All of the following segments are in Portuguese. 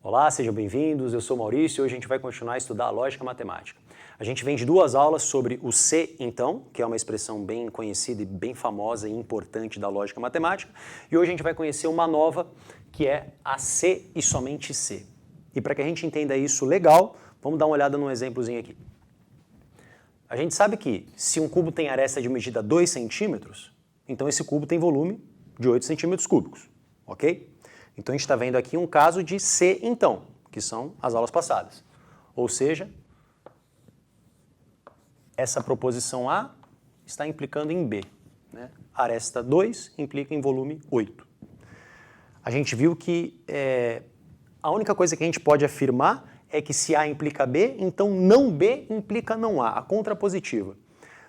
Olá, sejam bem-vindos, eu sou Maurício e hoje a gente vai continuar a estudar a lógica matemática. A gente vem de duas aulas sobre o se então, que é uma expressão bem conhecida e bem famosa e importante da lógica matemática, e hoje a gente vai conhecer uma nova, que é a se e somente se. E para que a gente entenda isso legal, vamos dar uma olhada num exemplozinho aqui. A gente sabe que se um cubo tem aresta de medida 2 centímetros, então esse cubo tem volume de 8 centímetros cúbicos, ok? Então a gente está vendo aqui um caso de se então, que são as aulas passadas. Ou seja, essa proposição A está implicando em B. Né? Aresta 2 implica em volume 8. A gente viu que a única coisa que a gente pode afirmar é que se A implica B, então não B implica não A, a contrapositiva.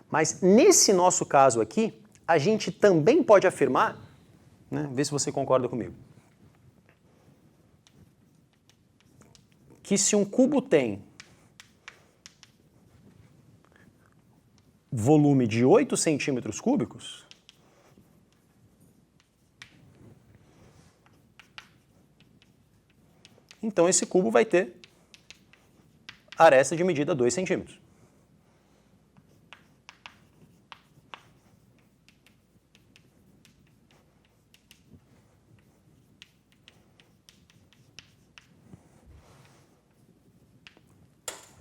Mas nesse nosso caso aqui, a gente também pode afirmar, né, vê se você concorda comigo, que se um cubo tem volume de 8 centímetros cúbicos, então esse cubo vai ter aresta de medida 2 centímetros.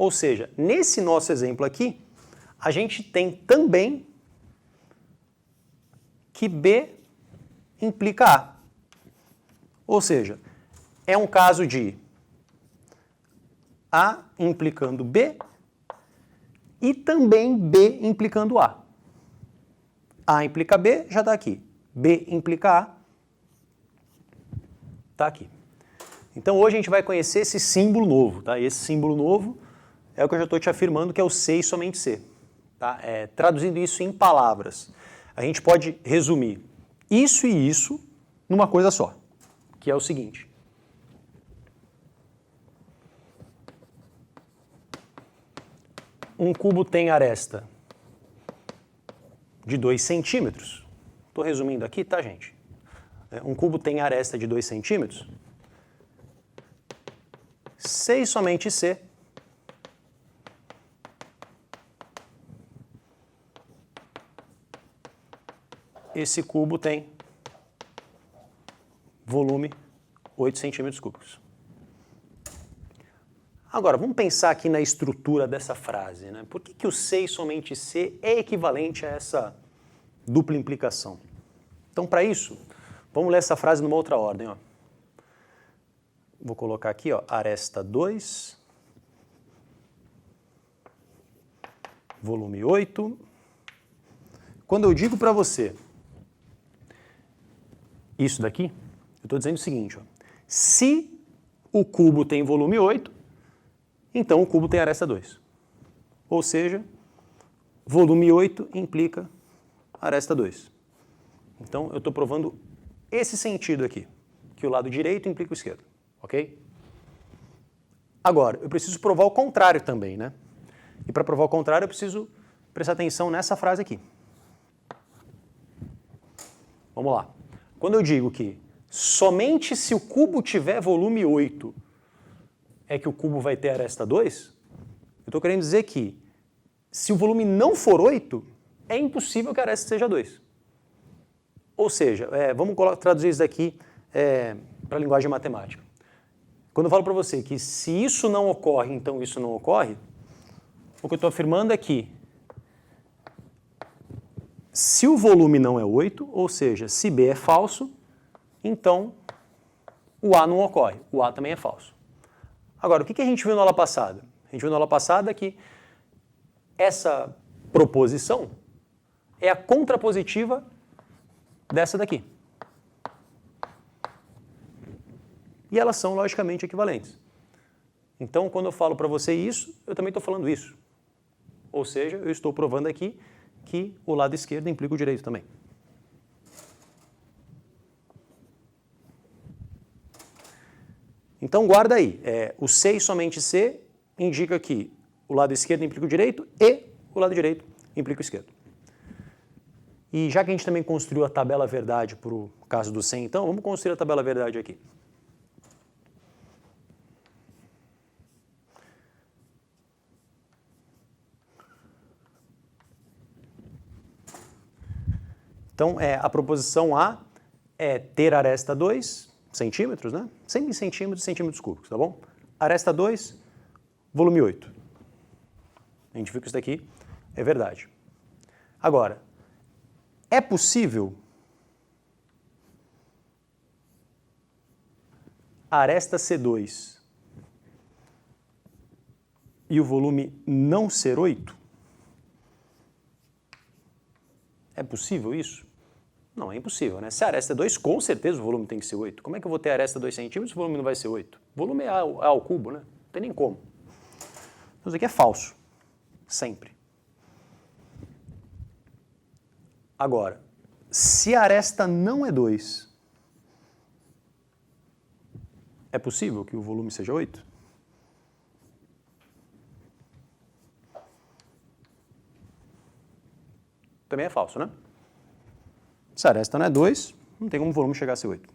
Ou seja, nesse nosso exemplo aqui, a gente tem também que B implica A. Ou seja, é um caso de A implicando B e também B implicando A. A implica B, já está aqui. B implica A, está aqui. Então hoje a gente vai conhecer esse símbolo novo. Tá? Esse símbolo novo é o que eu já estou te afirmando que é o se e somente se. Tá? Traduzindo isso em palavras, a gente pode resumir isso e isso numa coisa só, que é o seguinte. Um cubo tem aresta de 2 centímetros. Estou resumindo aqui, tá, gente? Um cubo tem aresta de 2 centímetros. Se e somente se esse cubo tem volume 8 centímetros cúbicos. Agora, vamos pensar aqui na estrutura dessa frase. Né? Por que o se e somente se é equivalente a essa dupla implicação? Então, para isso, vamos ler essa frase numa outra ordem. Ó. Vou colocar aqui, ó, aresta 2, volume 8. Quando eu digo para você isso daqui, eu estou dizendo o seguinte, ó, se o cubo tem volume 8, então o cubo tem aresta 2. Ou seja, volume 8 implica aresta 2. Então eu estou provando esse sentido aqui, que o lado direito implica o esquerdo, ok? Agora, eu preciso provar o contrário também, né? E para provar o contrário eu preciso prestar atenção nessa frase aqui. Vamos lá. Quando eu digo que somente se o cubo tiver volume 8 é que o cubo vai ter aresta 2, eu estou querendo dizer que se o volume não for 8, é impossível que a aresta seja 2. Ou seja, vamos traduzir isso daqui para a linguagem matemática. Quando eu falo para você que se isso não ocorre, então isso não ocorre, o que eu estou afirmando é que se o volume não é 8, ou seja, se B é falso, então o A não ocorre. O A também é falso. Agora, o que a gente viu na aula passada? A gente viu na aula passada que essa proposição é a contrapositiva dessa daqui. E elas são logicamente equivalentes. Então, quando eu falo para você isso, eu também estou falando isso. Ou seja, eu estou provando aqui que o lado esquerdo implica o direito também. Então guarda aí, o se e somente se indica que o lado esquerdo implica o direito e o lado direito implica o esquerdo. E já que a gente também construiu a tabela verdade para o caso do se, então, vamos construir a tabela verdade aqui. Então, a proposição A é ter aresta 2 centímetros, né? Sempre em centímetros e centímetros cúbicos, tá bom? Aresta 2, volume 8. A gente viu que isso daqui é verdade. Agora, é possível a aresta C2 e o volume não ser 8? É possível isso? Não, é impossível, né? Se a aresta é 2, com certeza o volume tem que ser 8. Como é que eu vou ter a aresta 2 centímetros e o volume não vai ser 8? O volume é A ao cubo, né? Não tem nem como. Então isso aqui é falso. Sempre. Agora, se a aresta não é 2, é possível que o volume seja 8? Também é falso, né? Se a aresta não é 2, não tem como o volume chegar a ser 8.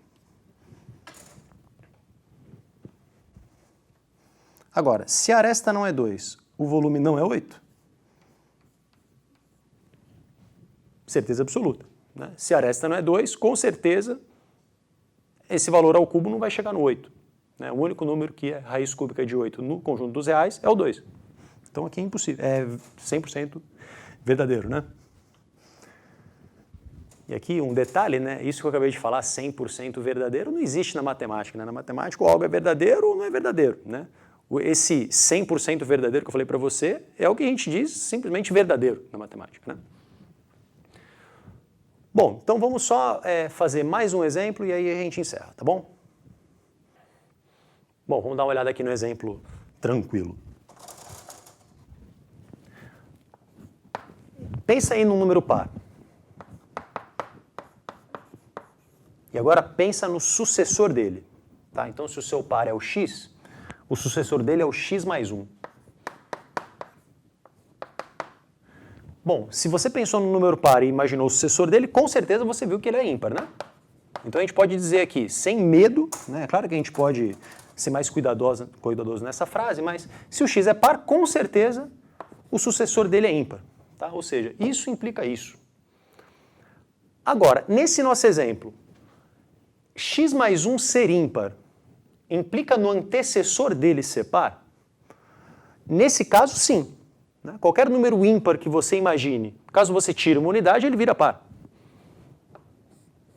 Agora, se a aresta não é 2, o volume não é 8? Certeza absoluta, né? Se a aresta não é 2, com certeza esse valor ao cubo não vai chegar no 8. Né? O único número que é raiz cúbica de 8 no conjunto dos reais é o 2. Então aqui é impossível, é 100% verdadeiro, né? E aqui um detalhe, né? Isso que eu acabei de falar, 100% verdadeiro, não existe na matemática, né? Na matemática, algo é verdadeiro ou não é verdadeiro, né? Esse 100% verdadeiro que eu falei para você é o que a gente diz simplesmente verdadeiro na matemática, né? Bom, então vamos só fazer mais um exemplo e aí a gente encerra, tá bom? Bom, vamos dar uma olhada aqui no exemplo tranquilo. Pensa aí num número par. E agora pensa no sucessor dele. Tá? Então, se o seu par é o x, o sucessor dele é o x mais 1. Bom, se você pensou no número par e imaginou o sucessor dele, com certeza você viu que ele é ímpar, né? Então a gente pode dizer aqui, sem medo, né? É claro que a gente pode ser mais cuidadoso nessa frase, mas se o x é par, com certeza o sucessor dele é ímpar. Tá? Ou seja, isso implica isso. Agora, nesse nosso exemplo, x mais 1 ser ímpar implica no antecessor dele ser par? Nesse caso, sim. Né? Qualquer número ímpar que você imagine, caso você tire uma unidade, ele vira par.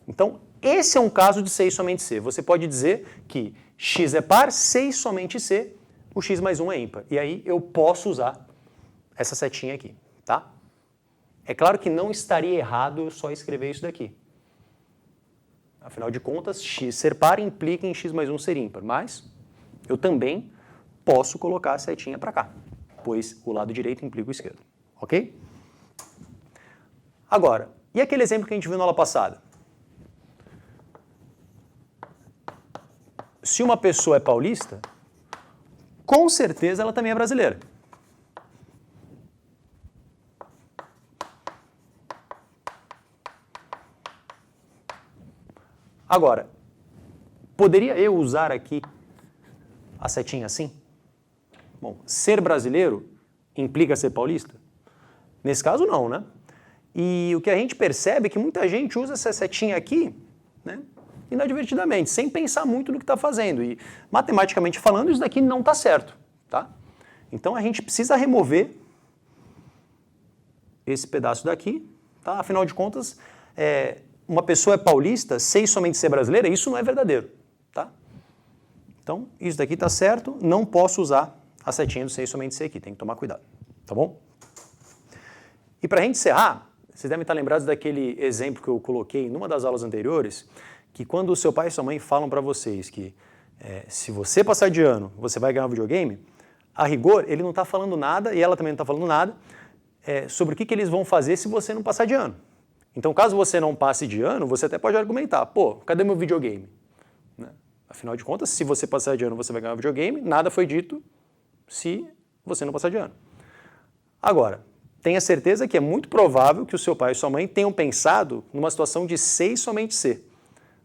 Então, esse é um caso de C e somente C. Você pode dizer que x é par, C e somente C, o x mais 1 é ímpar. E aí eu posso usar essa setinha aqui, tá? É claro que não estaria errado eu só escrever isso daqui. Afinal de contas, x ser par implica em x mais 1 ser ímpar, mas eu também posso colocar a setinha para cá, pois o lado direito implica o esquerdo, ok? Agora, e aquele exemplo que a gente viu na aula passada? Se uma pessoa é paulista, com certeza ela também é brasileira. Agora, poderia eu usar aqui a setinha assim? Bom, ser brasileiro implica ser paulista? Nesse caso, não, né? E o que a gente percebe é que muita gente usa essa setinha aqui, né, inadvertidamente, sem pensar muito no que está fazendo. E, matematicamente falando, isso daqui não está certo, tá? Então, a gente precisa remover esse pedaço daqui, tá? Afinal de contas, uma pessoa é paulista, sem somente ser brasileira, isso não é verdadeiro, tá? Então, isso daqui está certo, não posso usar a setinha do sem somente ser aqui, tem que tomar cuidado, tá bom? E para a gente encerrar, vocês devem estar lembrados daquele exemplo que eu coloquei numa das aulas anteriores, que quando o seu pai e sua mãe falam para vocês que se você passar de ano, você vai ganhar um videogame, a rigor, ele não está falando nada, e ela também não está falando nada, sobre o que eles vão fazer se você não passar de ano. Então, caso você não passe de ano, você até pode argumentar, pô, cadê meu videogame? Né? Afinal de contas, se você passar de ano, você vai ganhar um videogame, nada foi dito se você não passar de ano. Agora, tenha certeza que é muito provável que o seu pai e sua mãe tenham pensado numa situação de ser e somente ser.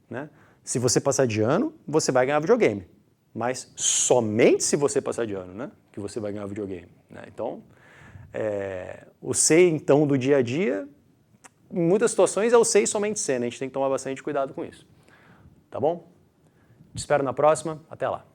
Né? Se você passar de ano, você vai ganhar videogame. Mas somente se você passar de ano, né, que você vai ganhar videogame. Né? Então, o ser, então, do dia a dia em muitas situações é o C e somente C, né? A gente tem que tomar bastante cuidado com isso. Tá bom? Te espero na próxima. Até lá.